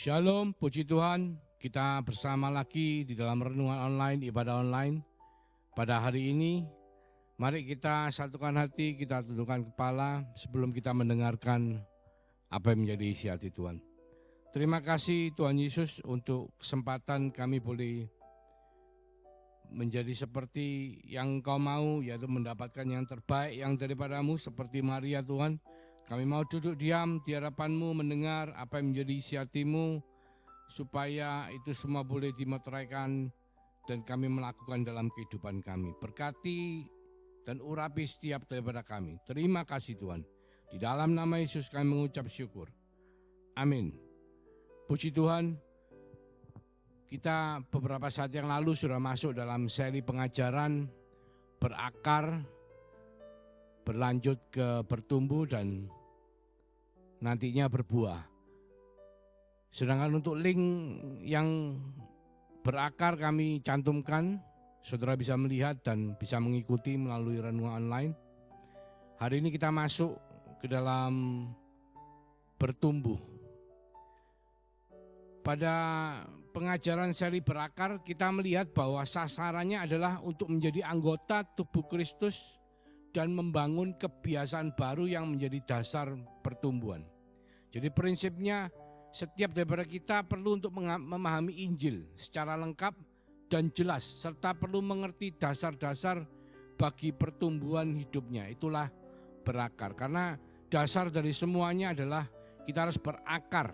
Shalom, puji Tuhan, kita bersama lagi di dalam renungan online, ibadah online. Pada hari ini, mari kita satukan hati, kita tundukkan kepala sebelum kita mendengarkan apa yang menjadi isi hati Tuhan. Terima kasih Tuhan Yesus untuk kesempatan kami boleh menjadi seperti yang Kau mau, yaitu mendapatkan yang terbaik yang daripadamu seperti Maria Tuhan. Kami mau duduk diam di hadapan-Mu, mendengar apa yang menjadi isi hati-Mu, supaya itu semua boleh dimeteraikan dan kami melakukan dalam kehidupan kami. Berkati dan urapi setiap daripada kami. Terima kasih Tuhan. Di dalam nama Yesus kami mengucap syukur. Amin. Puji Tuhan, kita beberapa saat yang lalu sudah masuk dalam seri pengajaran berakar, berlanjut ke bertumbuh dan nantinya berbuah. Sedangkan untuk link yang berakar kami cantumkan, saudara bisa melihat dan bisa mengikuti melalui renungan online. Hari ini kita masuk ke dalam bertumbuh. Pada pengajaran seri berakar kita melihat bahwa sasarannya adalah untuk menjadi anggota tubuh Kristus dan membangun kebiasaan baru yang menjadi dasar pertumbuhan. Jadi prinsipnya setiap daripada kita perlu untuk memahami Injil secara lengkap dan jelas, serta perlu mengerti dasar-dasar bagi pertumbuhan hidupnya. Itulah berakar, karena dasar dari semuanya adalah kita harus berakar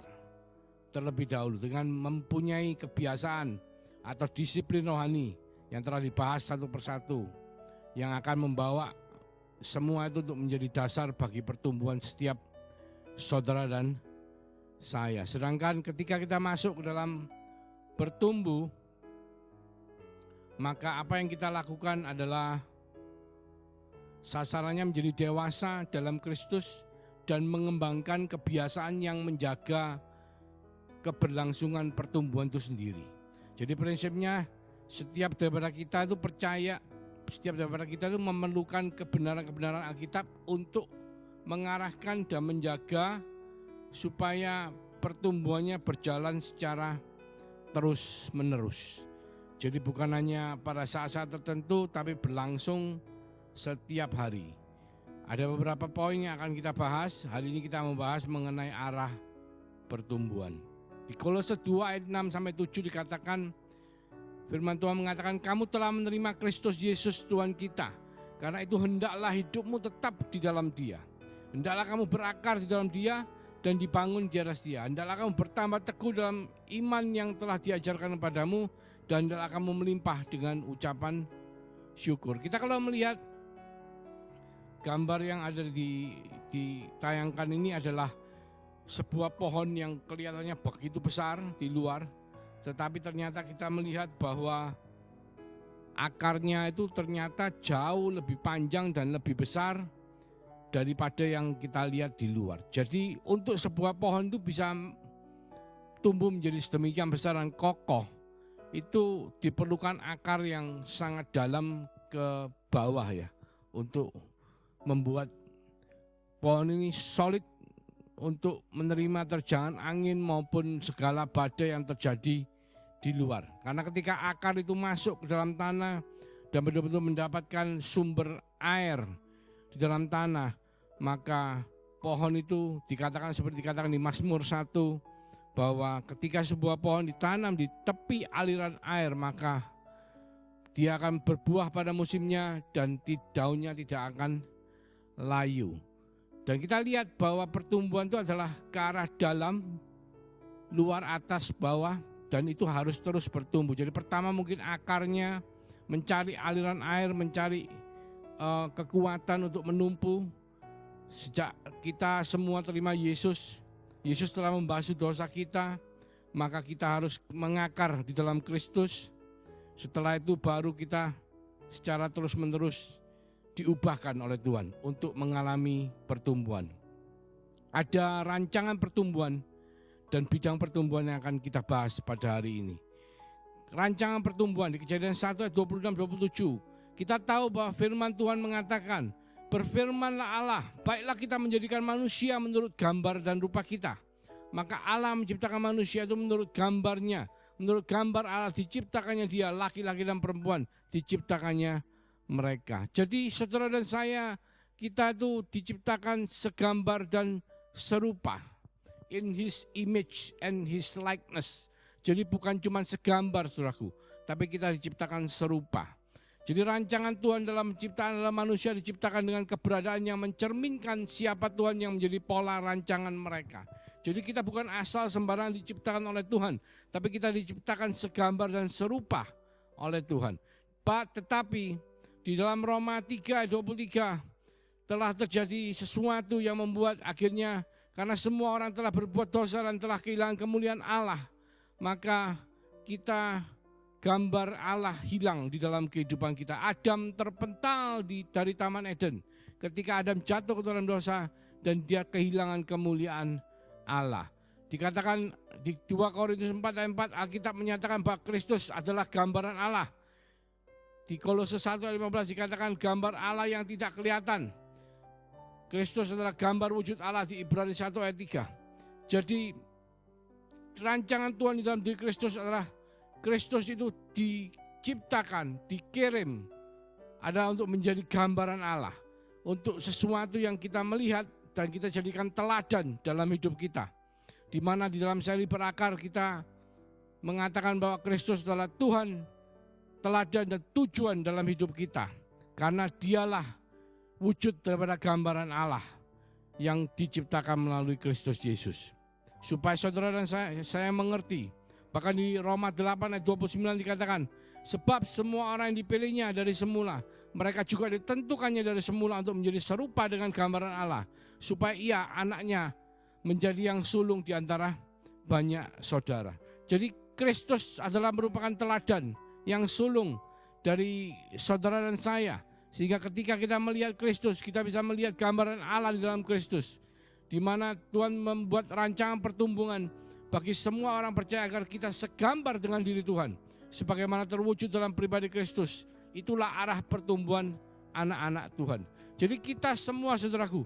terlebih dahulu dengan mempunyai kebiasaan atau disiplin rohani yang telah dibahas satu persatu, yang akan membawa semua itu untuk menjadi dasar bagi pertumbuhan setiap saudara dan saya. Sedangkan ketika kita masuk ke dalam bertumbuh, maka apa yang kita lakukan adalah sasarannya menjadi dewasa dalam Kristus dan mengembangkan kebiasaan yang menjaga keberlangsungan pertumbuhan itu sendiri. Jadi prinsipnya setiap daripada kita itu percaya, setiap daripada kita itu memerlukan kebenaran-kebenaran Alkitab untuk mengarahkan dan menjaga supaya pertumbuhannya berjalan secara terus-menerus. Jadi bukan hanya pada saat-saat tertentu, tapi berlangsung setiap hari. Ada beberapa poin yang akan kita bahas. Hari ini kita membahas mengenai arah pertumbuhan. Di Kolose 2 ayat 6-7 dikatakan, firman Tuhan mengatakan, kamu telah menerima Kristus Yesus Tuhan kita. Karena itu hendaklah hidupmu tetap di dalam Dia. Hendaklah kamu berakar di dalam Dia dan dibangun di atas Dia. Hendaklah kamu bertambah teguh dalam iman yang telah diajarkan kepadamu, dan hendaklah kamu melimpah dengan ucapan syukur. Kita kalau melihat gambar yang ada ditayangkan ini adalah sebuah pohon yang kelihatannya begitu besar di luar, tetapi ternyata kita melihat bahwa akarnya itu ternyata jauh lebih panjang dan lebih besar daripada yang kita lihat di luar. Jadi untuk sebuah pohon itu bisa tumbuh menjadi sedemikian besar dan kokoh, itu diperlukan akar yang sangat dalam ke bawah ya, untuk membuat pohon ini solid untuk menerima terjangan angin maupun segala badai yang terjadi di luar. Karena ketika akar itu masuk ke dalam tanah dan betul-betul mendapatkan sumber air di dalam tanah, maka pohon itu dikatakan seperti dikatakan di Mazmur 1, bahwa ketika sebuah pohon ditanam di tepi aliran air, maka dia akan berbuah pada musimnya dan daunnya tidak akan layu. Dan kita lihat bahwa pertumbuhan itu adalah ke arah dalam, luar, atas, bawah, dan itu harus terus bertumbuh. Jadi pertama mungkin akarnya mencari aliran air, mencari kekuatan untuk menumpu. Sejak kita semua terima Yesus, Yesus telah membasuh dosa kita, maka kita harus mengakar di dalam Kristus. Setelah itu baru kita secara terus-menerus diubahkan oleh Tuhan untuk mengalami pertumbuhan. Ada rancangan pertumbuhan dan bidang pertumbuhan yang akan kita bahas pada hari ini. Rancangan pertumbuhan di Kejadian 1 ayat 26-27. Kita tahu bahwa firman Tuhan mengatakan, berfirmanlah Allah, baiklah kita menjadikan manusia menurut gambar dan rupa kita. Maka Allah menciptakan manusia itu menurut gambarnya. Menurut gambar Allah diciptakannya dia, laki-laki dan perempuan diciptakannya mereka. Jadi saudara dan saya, kita itu diciptakan segambar dan serupa. In his image and his likeness. Jadi bukan cuma segambar saudaraku, tapi kita diciptakan serupa. Jadi rancangan Tuhan dalam penciptaan adalah manusia diciptakan dengan keberadaan yang mencerminkan siapa Tuhan yang menjadi pola rancangan mereka. Jadi kita bukan asal sembarangan diciptakan oleh Tuhan, tapi kita diciptakan segambar dan serupa oleh Tuhan. Tetapi di dalam Roma 3:23 telah terjadi sesuatu yang membuat akhirnya karena semua orang telah berbuat dosa dan telah kehilangan kemuliaan Allah, maka kita gambar Allah hilang di dalam kehidupan kita. Adam terpental dari Taman Eden ketika Adam jatuh ke dalam dosa dan dia kehilangan kemuliaan Allah. Dikatakan di 2 Korintus 4:4 Alkitab menyatakan bahwa Kristus adalah gambaran Allah. Di Kolose 1:15 dikatakan gambar Allah yang tidak kelihatan. Kristus adalah gambar wujud Allah di Ibrani 1:3. Jadi rancangan Tuhan di dalam diri Kristus adalah Kristus itu diciptakan, dikirim adalah untuk menjadi gambaran Allah. Untuk sesuatu yang kita melihat dan kita jadikan teladan dalam hidup kita. Di mana di dalam seri berakar kita mengatakan bahwa Kristus adalah Tuhan, teladan dan tujuan dalam hidup kita. Karena dialah wujud daripada gambaran Allah yang diciptakan melalui Kristus Yesus. Supaya saudara dan saya mengerti. Bahkan di Roma 8:29 dikatakan, sebab semua orang yang dipilihnya dari semula, mereka juga ditentukannya dari semula untuk menjadi serupa dengan gambaran Allah, supaya ia anaknya menjadi yang sulung di antara banyak saudara. Jadi Kristus adalah merupakan teladan yang sulung dari saudara dan saya, sehingga ketika kita melihat Kristus, kita bisa melihat gambaran Allah di dalam Kristus, di mana Tuhan membuat rancangan pertumbuhan bagi semua orang percaya agar kita segambar dengan diri Tuhan. Sebagaimana terwujud dalam pribadi Kristus. Itulah arah pertumbuhan anak-anak Tuhan. Jadi kita semua saudaraku,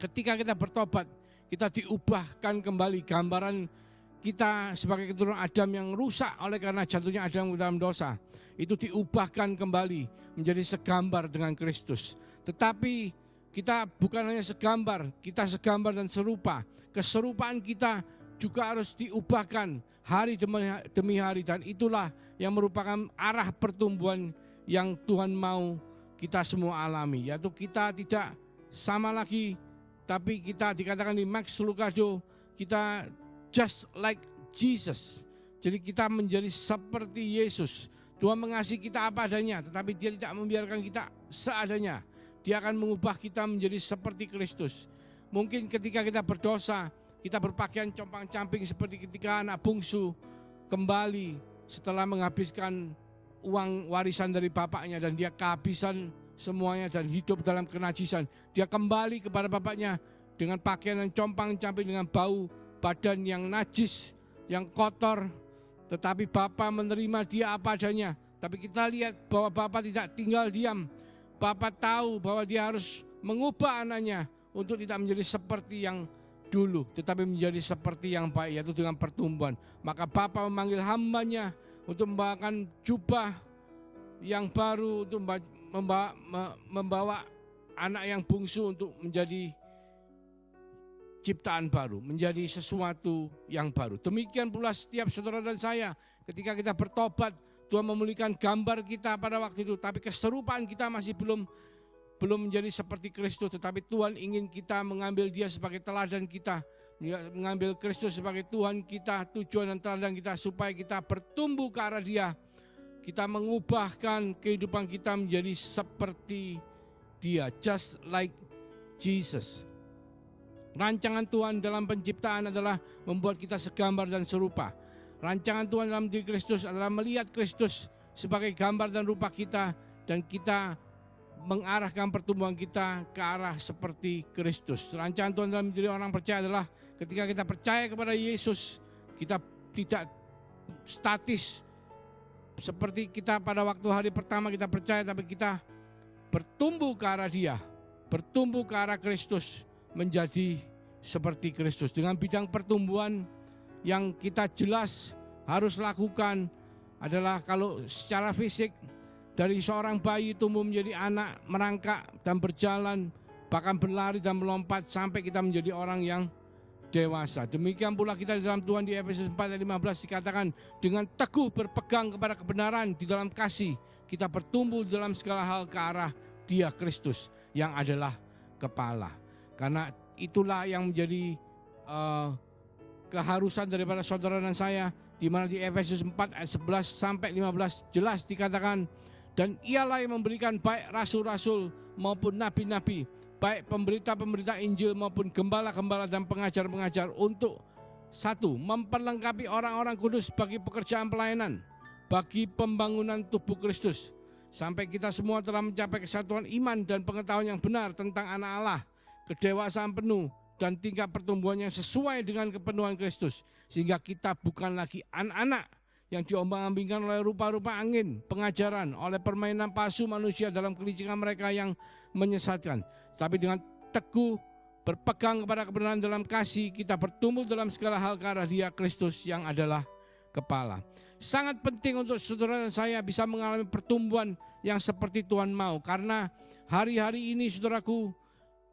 ketika kita bertobat, kita diubahkan kembali gambaran kita sebagai keturunan Adam yang rusak oleh karena jatuhnya Adam ke dalam dosa. Itu diubahkan kembali menjadi segambar dengan Kristus. Tetapi kita bukan hanya segambar, kita segambar dan serupa. Keserupaan kita juga harus diubahkan hari demi hari, dan itulah yang merupakan arah pertumbuhan yang Tuhan mau kita semua alami, yaitu kita tidak sama lagi, tapi kita dikatakan di Max Lucado, kita just like Jesus. Jadi kita menjadi seperti Yesus. Tuhan mengasihi kita apa adanya, tetapi Dia tidak membiarkan kita seadanya. Dia akan mengubah kita menjadi seperti Kristus. Mungkin ketika kita berdosa, kita berpakaian compang-camping seperti ketika anak bungsu kembali setelah menghabiskan uang warisan dari bapaknya dan dia kehabisan semuanya dan hidup dalam kenajisan. Dia kembali kepada bapaknya dengan pakaian yang compang-camping, dengan bau badan yang najis, yang kotor. Tetapi Bapa menerima dia apa adanya. Tapi kita lihat bahwa Bapa tidak tinggal diam. Bapa tahu bahwa dia harus mengubah anaknya untuk tidak menjadi seperti yang dulu, tetapi menjadi seperti yang baik, yaitu dengan pertumbuhan. Maka Bapa memanggil hambanya untuk membawakan jubah yang baru, untuk membawa anak yang bungsu untuk menjadi ciptaan baru, menjadi sesuatu yang baru. Demikian pula setiap saudara dan saya, ketika kita bertobat, Tuhan memulihkan gambar kita pada waktu itu, tapi keserupaan kita masih belum menjadi seperti Kristus, tetapi Tuhan ingin kita mengambil Dia sebagai teladan kita, mengambil Kristus sebagai Tuhan kita, tujuan dan teladan kita, supaya kita bertumbuh ke arah Dia. Kita mengubahkan kehidupan kita menjadi seperti Dia, just like Jesus. Rancangan Tuhan dalam penciptaan adalah membuat kita segambar dan serupa. Rancangan Tuhan dalam diri Kristus adalah melihat Kristus sebagai gambar dan rupa kita, dan kita mengarahkan pertumbuhan kita ke arah seperti Kristus. Rancangan Tuhan dalam diri orang percaya adalah ketika kita percaya kepada Yesus, kita tidak statis seperti kita pada waktu hari pertama kita percaya, tapi kita bertumbuh ke arah Dia, bertumbuh ke arah Kristus, menjadi seperti Kristus. Dengan bidang pertumbuhan yang kita jelas harus lakukan adalah kalau secara fisik dari seorang bayi tumbuh menjadi anak, merangkak dan berjalan, bahkan berlari dan melompat sampai kita menjadi orang yang dewasa. Demikian pula kita di dalam Tuhan. Di Efesus 4 ayat 15 dikatakan, dengan teguh berpegang kepada kebenaran di dalam kasih, kita bertumbuh dalam segala hal ke arah Dia Kristus yang adalah kepala. Karena itulah yang menjadi keharusan daripada saudara dan saya, di mana di Efesus 4 ayat 11 sampai 15 jelas dikatakan, dan ialah yang memberikan baik rasul-rasul maupun nabi-nabi, baik pemberita-pemberita Injil maupun gembala-gembala dan pengajar-pengajar, untuk satu, memperlengkapi orang-orang kudus bagi pekerjaan pelayanan, bagi pembangunan tubuh Kristus, sampai kita semua telah mencapai kesatuan iman dan pengetahuan yang benar tentang anak Allah, kedewasaan penuh dan tingkat pertumbuhan yang sesuai dengan kepenuhan Kristus, sehingga kita bukan lagi anak-anak yang diombang-ambingkan oleh rupa-rupa angin pengajaran, oleh permainan palsu manusia dalam kelicikan mereka yang menyesatkan, tapi dengan teguh berpegang kepada kebenaran dalam kasih, kita bertumbuh dalam segala hal ke arah Dia Kristus yang adalah kepala. Sangat penting untuk saudara dan saya bisa mengalami pertumbuhan yang seperti Tuhan mau, karena hari-hari ini saudaraku,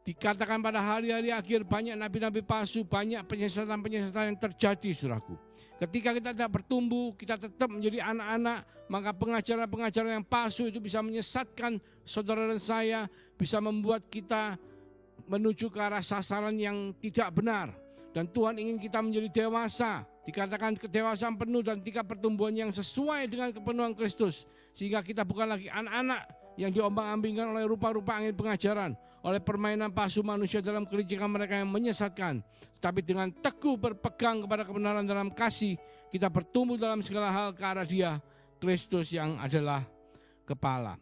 dikatakan pada hari-hari akhir banyak nabi-nabi palsu, banyak penyesatan-penyesatan yang terjadi, saudaraku. Ketika kita tidak bertumbuh, kita tetap menjadi anak-anak, maka pengajaran-pengajaran yang palsu itu bisa menyesatkan saudara dan saya, bisa membuat kita menuju ke arah sasaran yang tidak benar. Dan Tuhan ingin kita menjadi dewasa, dikatakan kedewasaan penuh dan tingkat pertumbuhan yang sesuai dengan kepenuhan Kristus, sehingga kita bukan lagi anak-anak yang diombang-ambingkan oleh rupa-rupa angin pengajaran, oleh permainan palsu manusia dalam kelicikan mereka yang menyesatkan, tetapi dengan teguh berpegang kepada kebenaran dalam kasih, kita bertumbuh dalam segala hal ke arah Dia Kristus yang adalah kepala.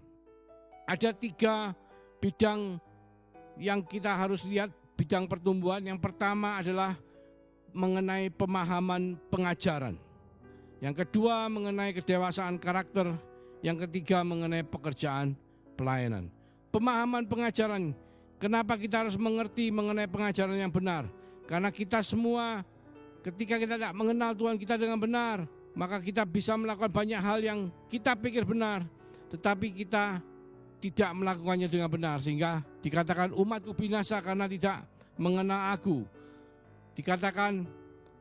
Ada 3 bidang yang kita harus lihat, bidang pertumbuhan. Yang pertama adalah mengenai pemahaman pengajaran, yang kedua mengenai kedewasaan karakter, yang ketiga mengenai pekerjaan pelayanan. Pemahaman pengajaran, kenapa kita harus mengerti mengenai pengajaran yang benar? Karena kita semua ketika kita tidak mengenal Tuhan kita dengan benar, maka kita bisa melakukan banyak hal yang kita pikir benar, tetapi kita tidak melakukannya dengan benar, sehingga dikatakan umatku binasa karena tidak mengenal aku. Dikatakan,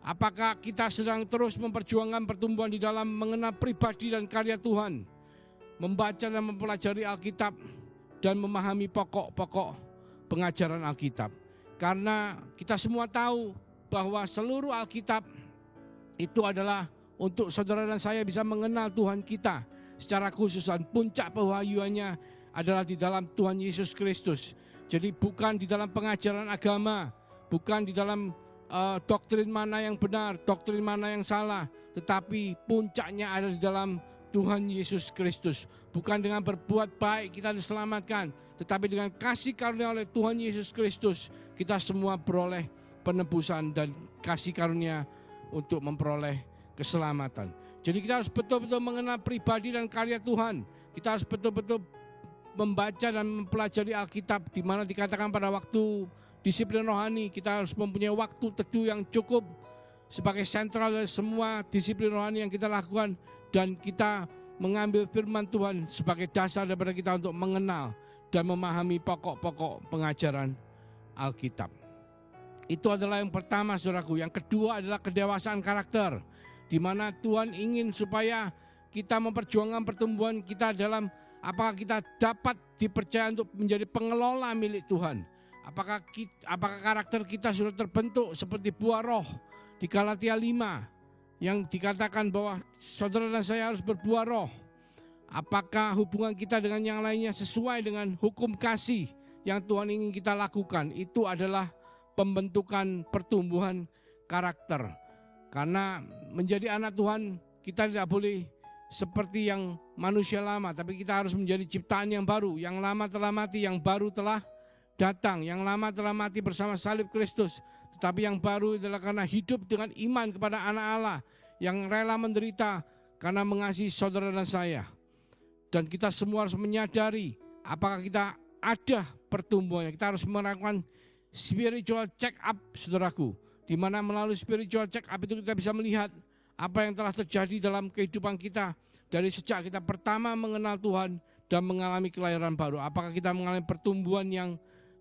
apakah kita sedang terus memperjuangkan pertumbuhan di dalam mengenal pribadi dan karya Tuhan, membaca dan mempelajari Alkitab, dan memahami pokok-pokok pengajaran Alkitab. Karena kita semua tahu bahwa seluruh Alkitab itu adalah untuk saudara dan saya bisa mengenal Tuhan kita secara khusus, dan puncak pewahyuannya adalah di dalam Tuhan Yesus Kristus. Jadi bukan di dalam pengajaran agama, bukan di dalam doktrin mana yang benar, doktrin mana yang salah, tetapi puncaknya ada di dalam Tuhan Yesus Kristus. Bukan dengan berbuat baik kita diselamatkan, tetapi dengan kasih karunia oleh Tuhan Yesus Kristus, kita semua beroleh penebusan dan kasih karunia untuk memperoleh keselamatan. Jadi kita harus betul-betul mengenal pribadi dan karya Tuhan. Kita harus betul-betul membaca dan mempelajari Alkitab, di mana dikatakan pada waktu disiplin rohani kita harus mempunyai waktu teduh yang cukup sebagai sentral dari semua disiplin rohani yang kita lakukan, dan kita mengambil firman Tuhan sebagai dasar daripada kita untuk mengenal dan memahami pokok-pokok pengajaran Alkitab. Itu adalah yang pertama, saudaraku. Yang kedua adalah kedewasaan karakter, di mana Tuhan ingin supaya kita memperjuangkan pertumbuhan kita dalam apakah kita dapat dipercaya untuk menjadi pengelola milik Tuhan. Apakah karakter kita sudah terbentuk seperti buah roh di Galatia 5 yang dikatakan bahwa saudara dan saya harus berbuah roh. Apakah hubungan kita dengan yang lainnya sesuai dengan hukum kasih yang Tuhan ingin kita lakukan? Itu adalah pembentukan pertumbuhan karakter. Karena menjadi anak Tuhan, kita tidak boleh seperti yang manusia lama, tapi kita harus menjadi ciptaan yang baru. Yang lama telah mati, yang baru telah datang. Yang lama telah mati bersama salib Kristus, tetapi yang baru adalah karena hidup dengan iman kepada anak Allah yang rela menderita karena mengasihi saudara dan saya. Dan kita semua harus menyadari apakah kita ada pertumbuhannya. Kita harus melakukan spiritual check up, saudaraku. Di mana melalui spiritual check up itu kita bisa melihat apa yang telah terjadi dalam kehidupan kita dari sejak kita pertama mengenal Tuhan dan mengalami kelahiran baru. Apakah kita mengalami pertumbuhan yang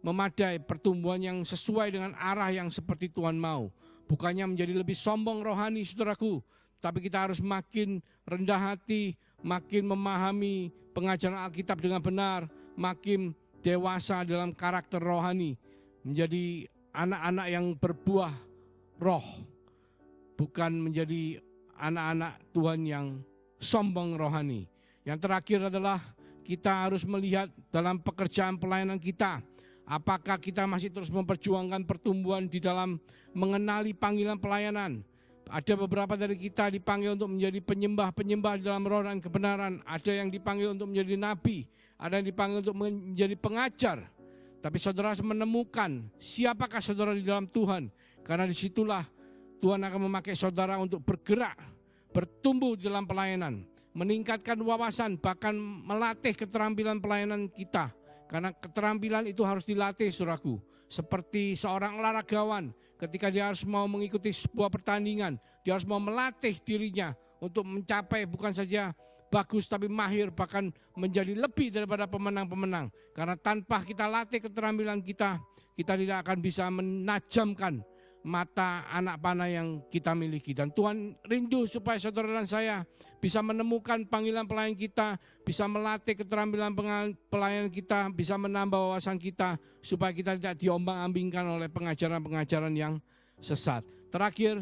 memadai, pertumbuhan yang sesuai dengan arah yang seperti Tuhan mau. Bukannya menjadi lebih sombong rohani, saudaraku, tapi kita harus makin rendah hati, makin memahami pengajaran Alkitab dengan benar, makin dewasa dalam karakter rohani, menjadi anak-anak yang berbuah roh, bukan menjadi anak-anak Tuhan yang sombong rohani. Yang terakhir adalah kita harus melihat dalam pekerjaan pelayanan kita, apakah kita masih terus memperjuangkan pertumbuhan di dalam mengenali panggilan pelayanan. Ada beberapa dari kita dipanggil untuk menjadi penyembah-penyembah di dalam roh dan kebenaran. Ada yang dipanggil untuk menjadi nabi, ada yang dipanggil untuk menjadi pengajar. Tapi saudara harus menemukan siapakah saudara di dalam Tuhan. Karena disitulah Tuhan akan memakai saudara untuk bergerak, bertumbuh di dalam pelayanan, meningkatkan wawasan, bahkan melatih keterampilan pelayanan kita. Karena keterampilan itu harus dilatih, saudaraku. Seperti seorang olahragawan, ketika dia harus mau mengikuti sebuah pertandingan, dia harus mau melatih dirinya untuk mencapai bukan saja bagus tapi mahir, bahkan menjadi lebih daripada pemenang-pemenang. Karena tanpa kita latih keterampilan kita, kita tidak akan bisa menajamkan mata anak panah yang kita miliki. Dan Tuhan rindu supaya saudara dan saya bisa menemukan panggilan pelayan kita, bisa melatih keterampilan pelayanan kita, bisa menambah wawasan kita, supaya kita tidak diombang-ambingkan oleh pengajaran-pengajaran yang sesat. Terakhir,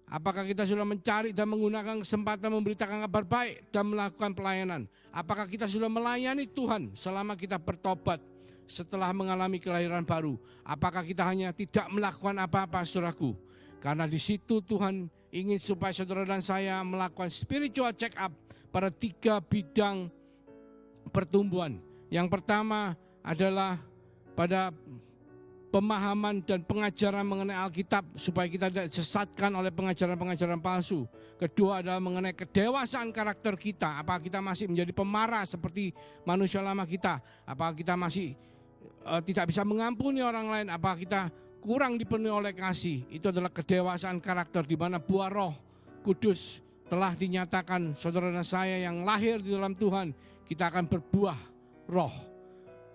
apakah kita sudah mencari dan menggunakan kesempatan memberitakan kabar baik dan melakukan pelayanan? Apakah kita sudah melayani Tuhan selama kita bertobat setelah mengalami kelahiran baru? Apakah kita hanya tidak melakukan apa-apa, saudaraku? Karena di situ Tuhan ingin supaya saudara dan saya melakukan spiritual check up pada 3 bidang pertumbuhan. Yang pertama adalah pada pemahaman dan pengajaran mengenai Alkitab supaya kita tidak disesatkan oleh pengajaran-pengajaran palsu. Kedua adalah mengenai kedewasaan karakter kita. Apakah kita masih menjadi pemarah seperti manusia lama kita? Apakah kita masih tidak bisa mengampuni orang lain? Apakah kita kurang dipenuhi oleh kasih? Itu adalah kedewasaan karakter di mana buah Roh Kudus telah dinyatakan. Saudara dan saya yang lahir di dalam Tuhan, kita akan berbuah roh.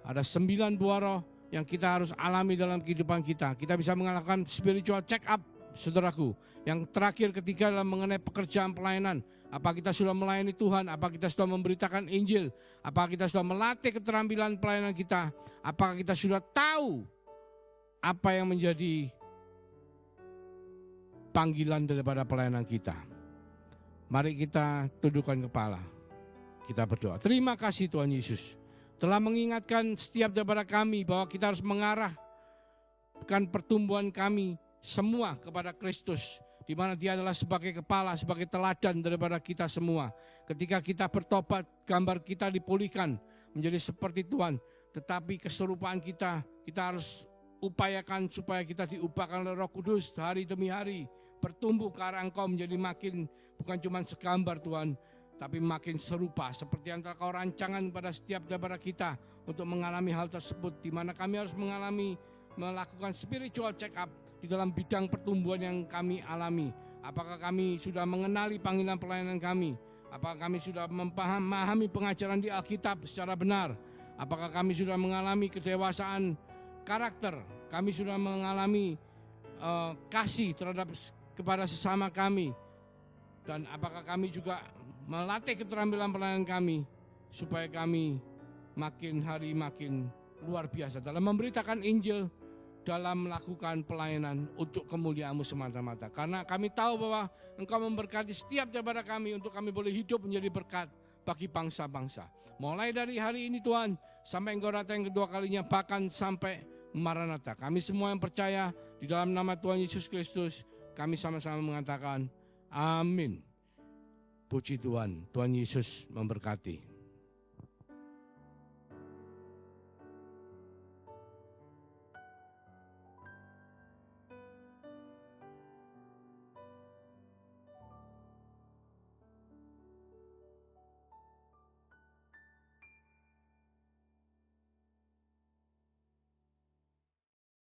Ada 9 buah roh yang kita harus alami dalam kehidupan kita. Kita bisa melakukan spiritual check up, saudaraku. Yang terakhir ketiga adalah mengenai pekerjaan pelayanan. Apa kita sudah melayani Tuhan? Apa kita sudah memberitakan Injil? Apa kita sudah melatih keterampilan pelayanan kita? Apakah kita sudah tahu apa yang menjadi panggilan daripada pelayanan kita? Mari kita tundukkan kepala. Kita berdoa. Terima kasih Tuhan Yesus telah mengingatkan setiap daripada kami bahwa kita harus mengarahkan pertumbuhan kami semua kepada Kristus, di mana Dia adalah sebagai kepala, sebagai teladan daripada kita semua. Ketika kita bertobat, gambar kita dipulihkan menjadi seperti Tuhan. Tetapi keserupaan kita harus upayakan supaya kita diubahkan oleh Roh Kudus hari demi hari, bertumbuh ke arah Engkau menjadi makin bukan cuma segambar Tuhan, tapi makin serupa seperti yang telah Kau rancangan pada setiap daripada kita untuk mengalami hal tersebut, di mana kami harus melakukan spiritual check up di dalam bidang pertumbuhan yang kami alami. Apakah kami sudah mengenali panggilan pelayanan kami? Apakah kami sudah memahami pengajaran di Alkitab secara benar? Apakah kami sudah mengalami kedewasaan karakter? Kami sudah mengalami kasih kepada sesama kami? Dan apakah kami juga melatih keterampilan pelayanan kami supaya kami makin hari makin luar biasa dalam memberitakan Injil, dalam melakukan pelayanan untuk kemuliaan-Mu semata-mata. Karena kami tahu bahwa Engkau memberkati setiap daripada kami untuk kami boleh hidup menjadi berkat bagi bangsa-bangsa. Mulai dari hari ini Tuhan, sampai Engkau datang yang kedua kalinya, bahkan sampai Maranatha. Kami semua yang percaya di dalam nama Tuhan Yesus Kristus, kami sama-sama mengatakan amin. Puji Tuhan, Tuhan Yesus memberkati.